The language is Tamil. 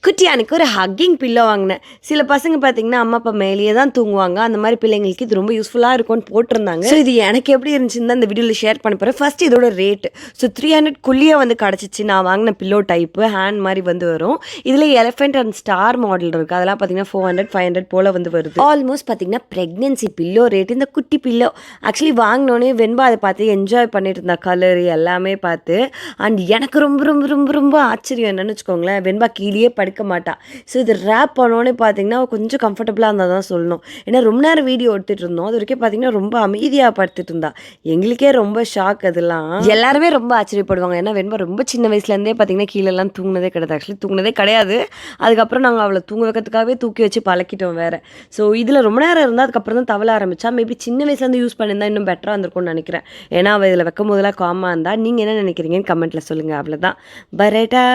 குட்டியானுக்கு ஒரு ஹக்கிங் பில்லோ வாங்கினேன். சில பசங்க பார்த்தீங்கன்னா, அம்மா, அப்பா மேலேயே தான் தூங்குவாங்க. அந்த மாரி பிள்ளைங்களுக்கு இது ரொம்ப யூஸ்ஃபுல்லா இருக்கும்னு போட்டிருந்தாங்க. ஸோ இது எனக்கு எப்படி இருந்துச்சுன்னு தான் இந்த வீடியோல ஷேர் பண்ண போறேன். ஃபர்ஸ்ட் இதோட ரேட். ஸோ 300க்குள்ளேயே வந்து கிடச்சிச்சு. நான் வாங்கின பில்லோ டைப்பு ஹேண்ட் மாரி வந்து வரும். இதில எலிஃபென்ட் அண்ட் ஸ்டார் மாடல் இருக்கு. அதெல்லாம் பார்த்தீங்கன்னா 400, 500 போல வந்து வருது. ஆல்மோஸ்ட் பார்த்தீங்கன்னா பிரெக்னன்சி பில்லோ ரேட் இந்த குட்டி பில்லோ. ஆக்சுவலி வாங்கினோனே வெண்பா அதை பார்த்து என்ஜாய் பண்ணிட்டு இருந்தா. கலர் எல்லாமே பார்த்து. அண்ட் எனக்கு ரொம்ப ரொம்ப ரொம்ப ரொம்ப ஆச்சரியம் என்னன்னு வச்சுக்கோங்களேன். வெண்பா கீழேயே படுக்க மாட்டா. ஸோ இது ரேப் பண்ணோன்னே பார்த்தீங்கன்னா கொஞ்சம் கம்ஃபர்டபுளாக இருந்தால் தான் சொல்லணும். ஏன்னா ரொம்ப நேரம் வீடியோ எடுத்துகிட்டு இருந்தோம். அது வரைக்கும் பார்த்தீங்கன்னா ரொம்ப அமைதியாக படுத்துட்டு இருந்தா. எங்களுக்கே ரொம்ப ஷாக் அதெல்லாம். எல்லாருமே ரொம்ப ஆச்சரியப்படுவாங்க. ஏன்னா வெண்பா ரொம்ப சின்ன வயசுலேருந்தே பார்த்தீங்கன்னா கீழெல்லாம் தூங்கினதே கிடையாது. ஆக்சுவலி தூங்கினதே கிடையாது. அதுக்கப்புறம் நாங்கள் அவளை தூங்க வைக்கிறதுக்காகவே தூக்கி வச்சு பழக்கிட்டோம் வேறு. ஸோ இதில் ரொம்ப நேரம் இருந்தால் அதுக்கப்புறம் தான் தவள ஆரம்பித்தா. மேபி சின்ன வயசுலேருந்து யூஸ் பண்ணியிருந்தா இன்னும் பெட்டராக இருந்திருக்கும்னு நினைக்கிறேன். ஏன்னா அவள் இதில் வைக்கும் போதெல்லாம் காமாக இருந்தால் நீங்கள் என்ன நினைக்கிறீங்கன்னு கமெண்ட்டில் சொல்லுங்கள். அவ்வளோதான். பரேட்டா.